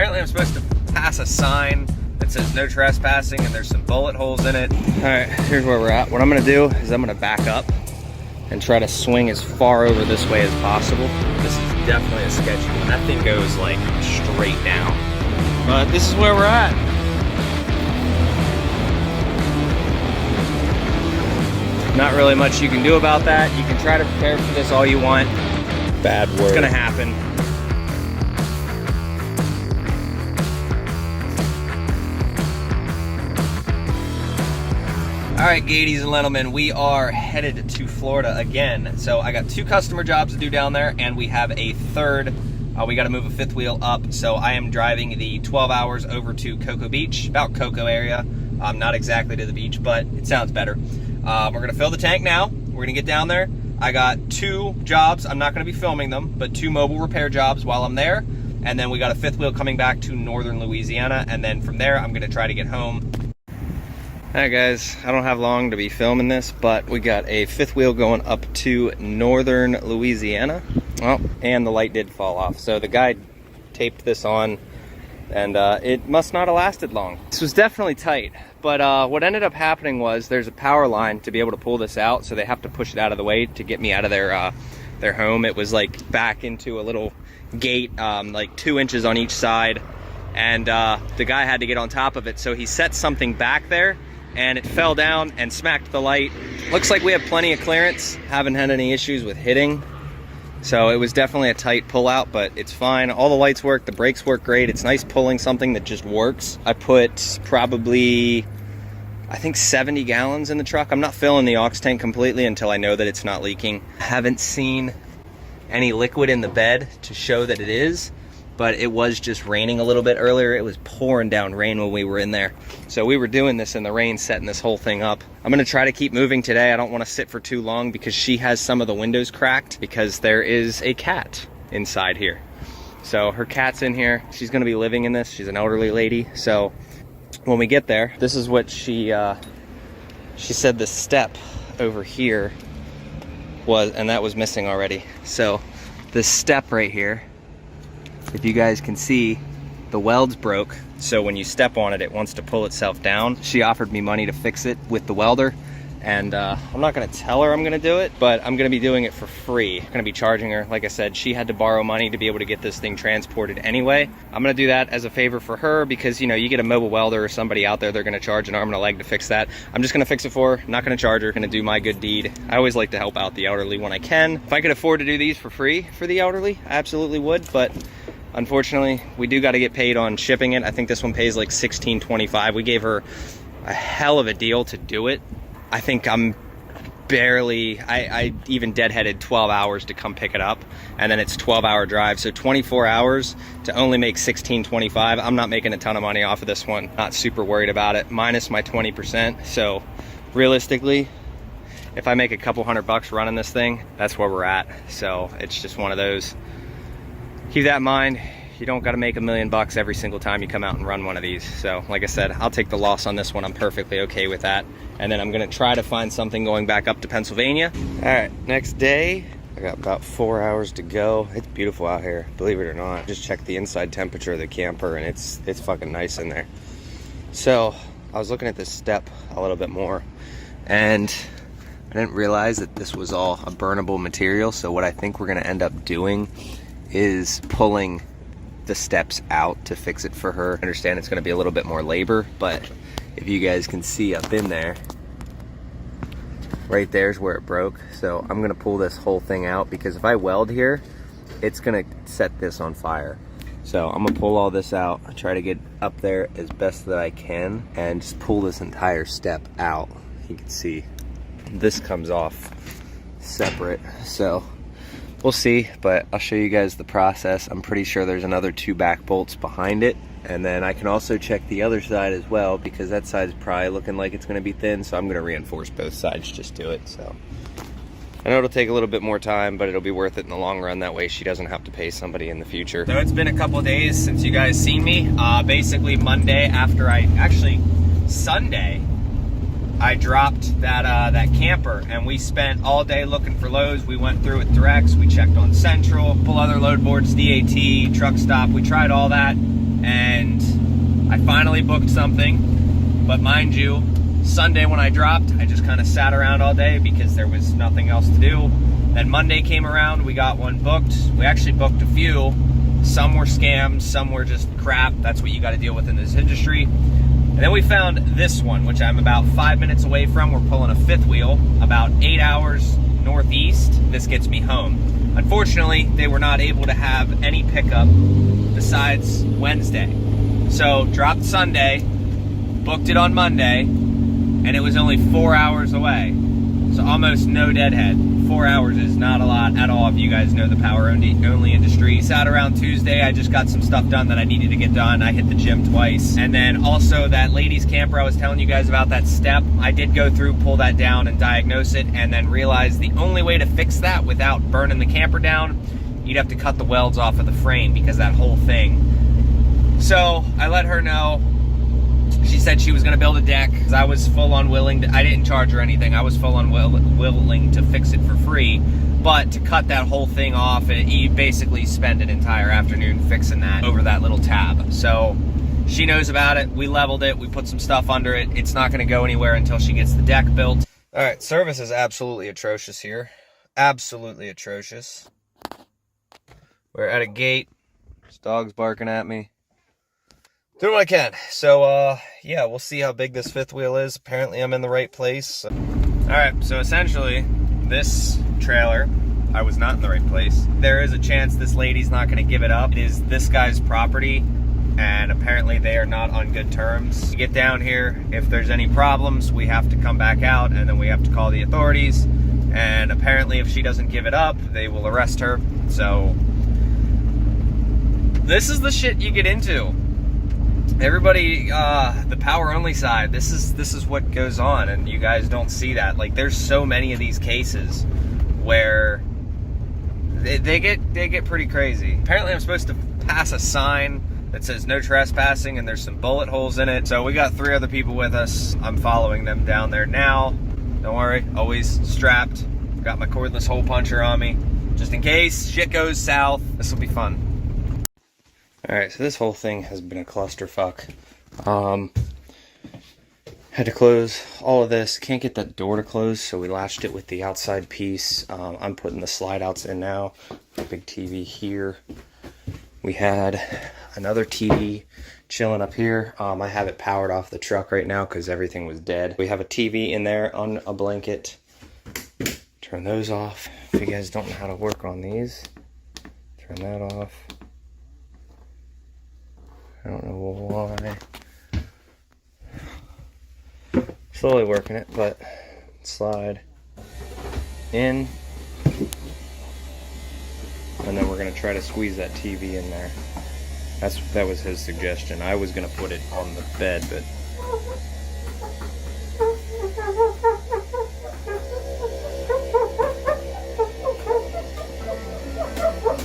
apparently I'm supposed to pass a sign that says no trespassing, and there's some bullet holes in it. All right, here's where we're at. What I'm gonna do is I'm gonna back up and try to swing as far over this way as possible. This is definitely a sketchy one. That thing goes like straight down. But this is where we're at. Not really much you can do about that. You can try to prepare for this all you want. Bad word. It's gonna happen. All right, Gadies and gentlemen, we are headed to Florida again. So I got 2 customer jobs to do down there, and we have a third. We got to move a 5th wheel up. So I am driving the 12 hours over to Cocoa Beach, about Cocoa area. Not exactly to the beach, but it sounds better. We're gonna fill the tank now. We're gonna get down there. I got 2 jobs. I'm not gonna be filming them, but 2 mobile repair jobs while I'm there. And then we got a 5th wheel coming back to northern Louisiana. And then from there, I'm gonna try to get home. All right, guys, I don't have long to be filming this, but we got a 5th wheel going up to northern Louisiana. Oh, and the light did fall off. So the guy taped this on, and it must not have lasted long. This was definitely tight, but what ended up happening was there's a power line to be able to pull this out, so they have to push it out of the way to get me out of their home. It was like back into a little gate, like 2 inches on each side, and the guy had to get on top of it, so he set something back there, and it fell down and smacked the light. Looks like we have plenty of clearance. Haven't had any issues with hitting. So it was definitely a tight pullout, but it's fine. All the lights work, the brakes work great. It's nice pulling something that just works. I put probably, I think 70 gallons in the truck. I'm not filling the aux tank completely until I know that it's not leaking. I haven't seen any liquid in the bed to show that it is, but it was just raining a little bit earlier. It was pouring down rain when we were in there. So we were doing this in the rain, setting this whole thing up. I'm gonna try to keep moving today. I don't wanna sit for too long because she has some of the windows cracked because there is a cat inside here. So her cat's in here. She's gonna be living in this. She's an elderly lady. So when we get there, this is what she said the step over here was, and that was missing already. So this step right here, if you guys can see, the weld's broke, so when you step on it, it wants to pull itself down. She offered me money to fix it with the welder, and I'm not gonna tell her I'm gonna do it, but I'm gonna be doing it for free. I'm gonna be charging her. Like I said, she had to borrow money to be able to get this thing transported anyway. I'm gonna do that as a favor for her because, you know, you get a mobile welder or somebody out there, they're gonna charge an arm and a leg to fix that. I'm just gonna fix it for her, not gonna charge her, gonna do my good deed. I always like to help out the elderly when I can. If I could afford to do these for free for the elderly, I absolutely would, but unfortunately, we do got to get paid on shipping it. I think this one pays like $16.25. We gave her a hell of a deal to do it. I think I'm barely, I even deadheaded 12 hours to come pick it up, and then it's 12-hour drive, so 24 hours to only make $16.25. I'm not making a ton of money off of this one. Not super worried about it, minus my 20%. So realistically, if I make a couple $100 running this thing, that's where we're at. So it's just one of those. Keep that in mind. You don't got to make $1 million every single time you come out and run one of these. So like I said, I'll take the loss on this one. I'm perfectly okay with that. And then I'm going to try to find something going back up to Pennsylvania. All right, next day. I got about 4 hours to go. It's beautiful out here, believe it or not. Just checked the inside temperature of the camper, and it's fucking nice in there. So I was looking at this step a little bit more, and I didn't realize that this was all a burnable material. So what I think we're going to end up doing is pulling the steps out to fix it for her. I understand it's going to be a little bit more labor, but if you guys can see up in there, right there's where it broke. So I'm going to pull this whole thing out, because if I weld here, it's going to set this on fire. So I'm going to pull all this out, try to get up there as best that I can, and just pull this entire step out. You can see this comes off separate, so we'll see, but I'll show you guys the process. I'm pretty sure there's another 2 back bolts behind it, and then I can also check the other side as well, because that side's probably looking like it's going to be thin, so I'm going to reinforce both sides just to it. So I know it'll take a little bit more time, but it'll be worth it in the long run. That way she doesn't have to pay somebody in the future. So it's been a couple days since you guys seen me. Basically Monday, after Sunday, I dropped that camper, and we spent all day looking for loads. We went through with Drex, we checked on Central, pull other load boards, DAT, truck stop, we tried all that, finally booked something, but mind you, Sunday when I dropped, I just kind of sat around all day because there was nothing else to do. Then Monday came around, we got one booked. We actually booked a few. Some were scams, some were just crap. That's what you got to deal with in this industry. And then we found this one, which I'm about 5 minutes away from. We're pulling a fifth wheel, about 8 hours northeast. This gets me home. Unfortunately, they were not able to have any pickup besides Wednesday. So dropped Sunday, booked it on Monday, and it was only 4 hours away. So almost no deadhead. 4 hours is not a lot at all if you guys know the power only industry. Sat around Tuesday, I just got some stuff done that I needed to get done. I hit the gym twice. And then also that ladies camper I was telling you guys about, that step, I did go through, pull that down and diagnose it, and then realized the only way to fix that without burning the camper down, you'd have to cut the welds off of the frame because that whole thing. So I let her know. She said she was going to build a deck because I was full on willing to, I didn't charge her anything. I was full on willing to fix it for free. But to cut that whole thing off, you basically spend an entire afternoon fixing that over that little tab. So she knows about it. We leveled it. We put some stuff under it. It's not going to go anywhere until she gets the deck built. All right, service is absolutely atrocious here. Absolutely atrocious. We're at a gate. This dog's barking at me. Doing what I can. So, yeah, we'll see how big this fifth wheel is. Apparently, I'm in the right place. All right, so essentially, this trailer, I was not in the right place. There is a chance this lady's not going to give it up. It is this guy's property, and apparently they are not on good terms. We get down here, if there's any problems, we have to come back out, and then we have to call the authorities. And apparently, if she doesn't give it up, they will arrest her. So, this is the shit you get into. Everybody, the power only side, this is what goes on, and you guys don't see that. Like, there's so many of these cases where they get pretty crazy. Apparently I'm supposed to pass a sign that says no trespassing, and there's some bullet holes in it. So we got 3 other people with us. I'm following them down there now. Don't worry, always strapped. Got my cordless hole puncher on me, just in case shit goes south. This will be fun. Alright, so this whole thing has been a clusterfuck. Had to close all of this. Can't get that door to close, so we latched it with the outside piece. I'm putting the slide outs in now. Big TV here. We had another TV chilling up here. I have it powered off the truck right now because everything was dead. We have a TV in there on a blanket. Turn those off. If you guys don't know how to work on these, turn that off. I don't know why. Slowly working it, but slide in. And then we're gonna try to squeeze that TV in there. That was his suggestion. I was gonna put it on the bed, but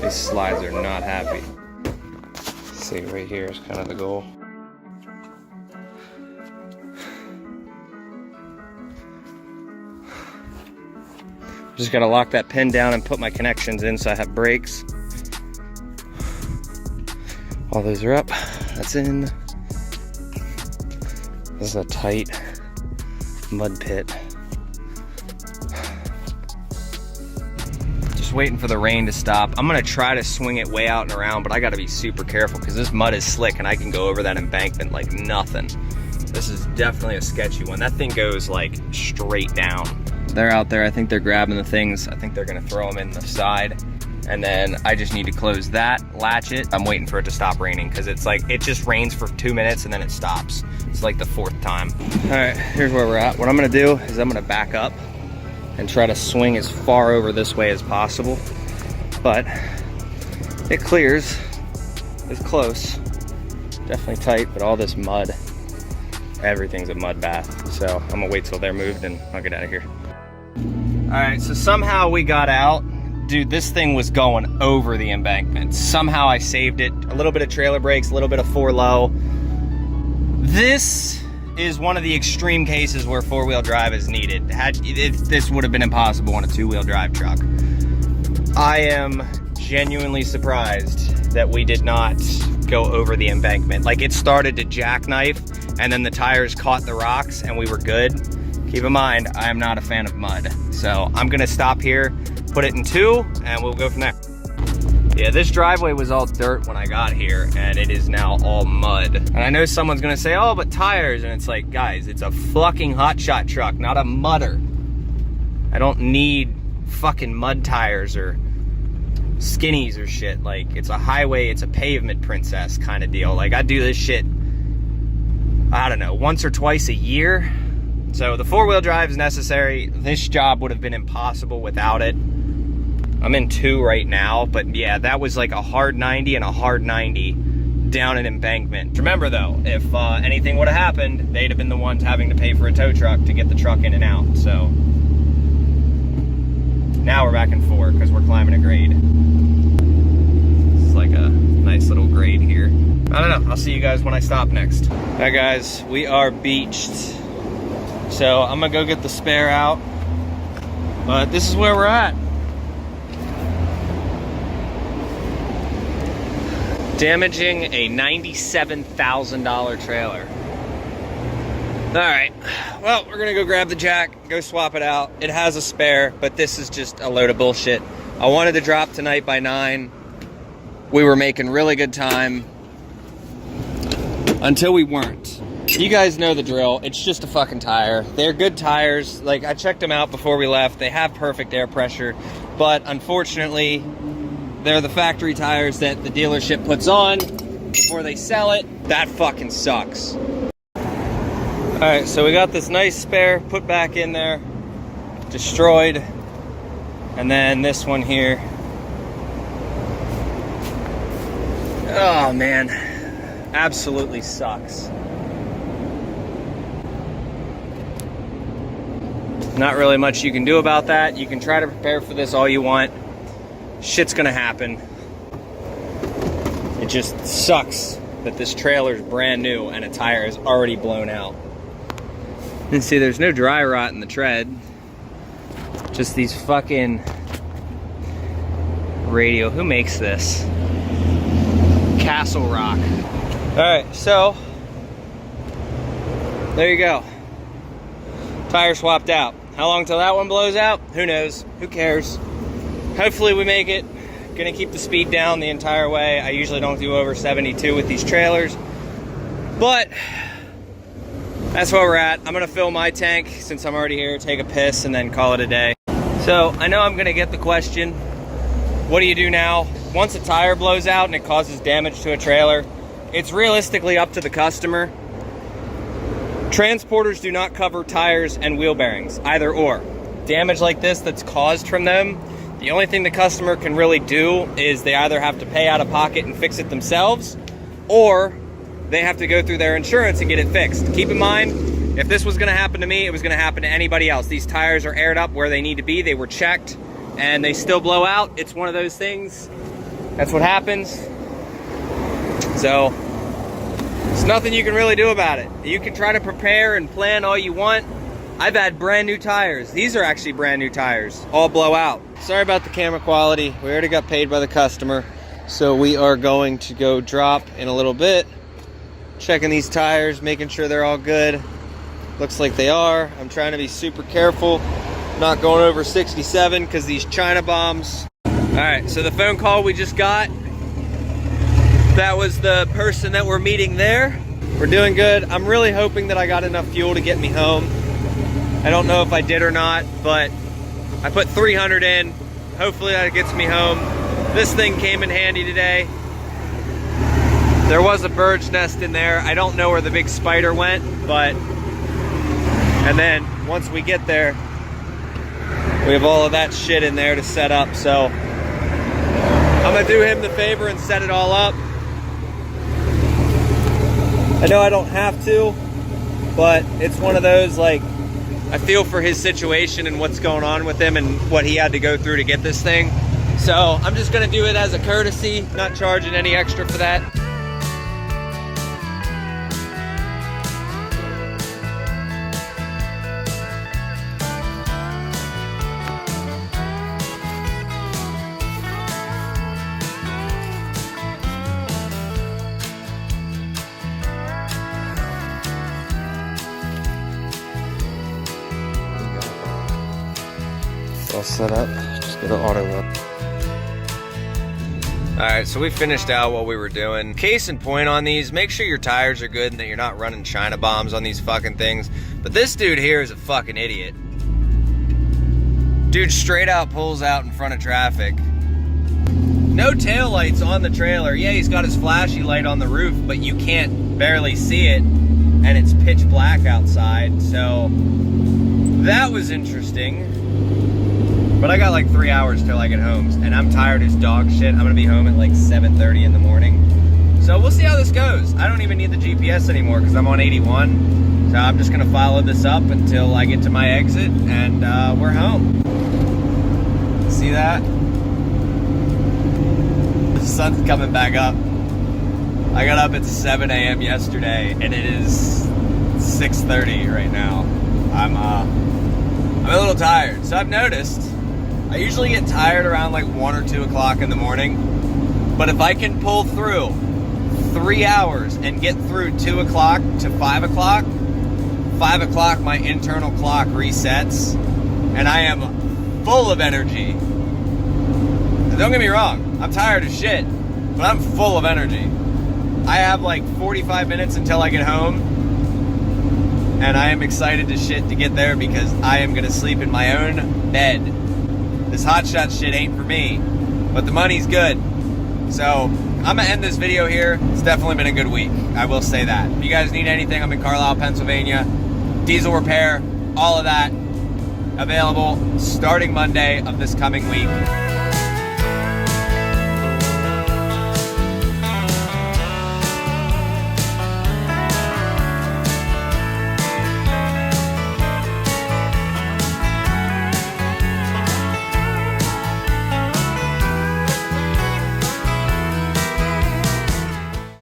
these slides are not happy. See, right here is kind of the goal. Just gotta lock that pin down and put my connections in so I have brakes. All those are up. That's in. This is a tight mud pit. Waiting for the rain to stop. I'm gonna try to swing it way out and around, but I gotta be super careful because this mud is slick and I can go over that embankment like nothing. This is definitely a sketchy one. That thing goes like straight down. They're out there. I think they're grabbing the things. I think they're gonna throw them in the side, and then I just need to close that, latch it. I'm waiting for it to stop raining because it's like it just rains for 2 minutes and then it stops. It's like the 4th time. All right, here's where we're at. What I'm gonna do is I'm gonna back up and try to swing as far over this way as possible. But it clears. It's close. Definitely tight, but all this mud, everything's a mud bath. So I'm gonna wait till they're moved and I'll get out of here. All right, so somehow we got out. Dude, this thing was going over the embankment. Somehow I saved it. A little bit of trailer brakes, a little bit of 4 low. This is one of the extreme cases where 4-wheel drive is needed. This would have been impossible on a 2-wheel drive truck. I am genuinely surprised that we did not go over the embankment. Like, it started to jackknife and then the tires caught the rocks and we were good. Keep in mind, I am not a fan of mud. So I'm gonna stop here, put it in 2, and we'll go from there. Yeah, this driveway was all dirt when I got here, and it is now all mud. And I know someone's gonna say, oh, but tires, and it's like, guys, it's a fucking hotshot truck, not a mudder. I don't need fucking mud tires or skinnies or shit. Like, it's a highway, it's a pavement princess kind of deal. Like, I do this shit, I don't know, once or twice a year. So the 4-wheel drive is necessary. This job would have been impossible without it. I'm in 2 right now, but yeah, that was like a hard 90 and a hard 90 down an embankment. Remember though, if anything would have happened, they'd have been the ones having to pay for a tow truck to get the truck in and out. So now we're back in 4 because we're climbing a grade. This is like a nice little grade here. I don't know, I'll see you guys when I stop next. All right guys, we are beached. So I'm gonna go get the spare out, but this is where we're at. Damaging a $97,000 trailer. All right, well, we're gonna go grab the jack, go swap it out. It has a spare, but this is just a load of bullshit. I wanted to drop tonight by 9. We were making really good time until we weren't. You guys know the drill. It's just a fucking tire. They're good tires. Like, I checked them out before we left. They have perfect air pressure, but unfortunately, they're the factory tires that the dealership puts on before they sell it. That fucking sucks. All right, so we got this nice spare put back in there, destroyed, and then this one here. Oh man, absolutely sucks. Not really much you can do about that. You can try to prepare for this all you want. Shit's gonna happen. It just sucks that this trailer's brand new and a tire is already blown out. And see, there's no dry rot in the tread. Just these fucking radio. Who makes this? Castle Rock. All right, so there you go. Tire swapped out. How long till that one blows out? Who knows? Who cares? Hopefully we make it. Gonna keep the speed down the entire way. I usually don't do over 72 with these trailers, but that's where we're at. I'm gonna fill my tank since I'm already here, take a piss, and then call it a day. So I know I'm gonna get the question, what do you do now? Once a tire blows out and it causes damage to a trailer, it's realistically up to the customer. Transporters do not cover tires and wheel bearings, either or. Damage like this that's caused from them, the only thing the customer can really do is they either have to pay out of pocket and fix it themselves, or they have to go through their insurance and get it fixed. Keep in mind, if this was gonna happen to me, it was gonna happen to anybody else. These tires are aired up where they need to be, they were checked, and they still blow out. It's one of those things. That's what happens. So, there's nothing you can really do about it. You can try to prepare and plan all you want. I've had brand new tires. These are actually brand new tires, all blow out. Sorry about the camera quality. We already got paid by the customer. So we are going to go drop in a little bit. Checking these tires, making sure they're all good. Looks like they are. I'm trying to be super careful, not going over 67 because these China bombs. All right, so the phone call we just got, that was the person that we're meeting there. We're doing good. I'm really hoping that I got enough fuel to get me home. I don't know if I did or not, but I put 300 in. Hopefully that gets me home. This thing came in handy today. There was a bird's nest in there. I don't know where the big spider went, but, and then once we get there, we have all of that shit in there to set up. So I'm gonna do him the favor and set it all up. I know I don't have to, but it's one of those, like, I feel for his situation and what's going on with him and what he had to go through to get this thing. So I'm just gonna do it as a courtesy, not charging any extra for that. all set up. Just go to auto load. All right, so we finished out what we were doing. Case in point on these, make sure your tires are good and that you're not running China bombs on these fucking things. But this dude here is a fucking idiot. Dude straight out pulls out in front of traffic. No tail lights on the trailer. Yeah, he's got his flashy light on the roof, but you can't barely see it, and it's pitch black outside, so that was interesting. But I got like 3 hours till I get home, and I'm tired as dog shit. I'm gonna be home at like 7:30 in the morning. So we'll see how this goes. I don't even need the GPS anymore because I'm on 81. So I'm just gonna follow this up until I get to my exit, and we're home. See that? The sun's coming back up. I got up at 7 a.m. yesterday, and it is 6:30 right now. I'm a little tired. So I've noticed, I usually get tired around like 1 or 2 o'clock in the morning, but if I can pull through 3 hours and get through 2 o'clock to 5 o'clock, 5 o'clock my internal clock resets, and I am full of energy. Don't get me wrong, I'm tired as shit, but I'm full of energy. I have like 45 minutes until I get home, and I am excited as shit to get there because I am gonna sleep in my own bed. This hotshot shit ain't for me, but the money's good. So I'm gonna end this video here. It's definitely been a good week, I will say that. If you guys need anything, I'm in Carlisle, Pennsylvania. Diesel repair, all of that available starting Monday of this coming week.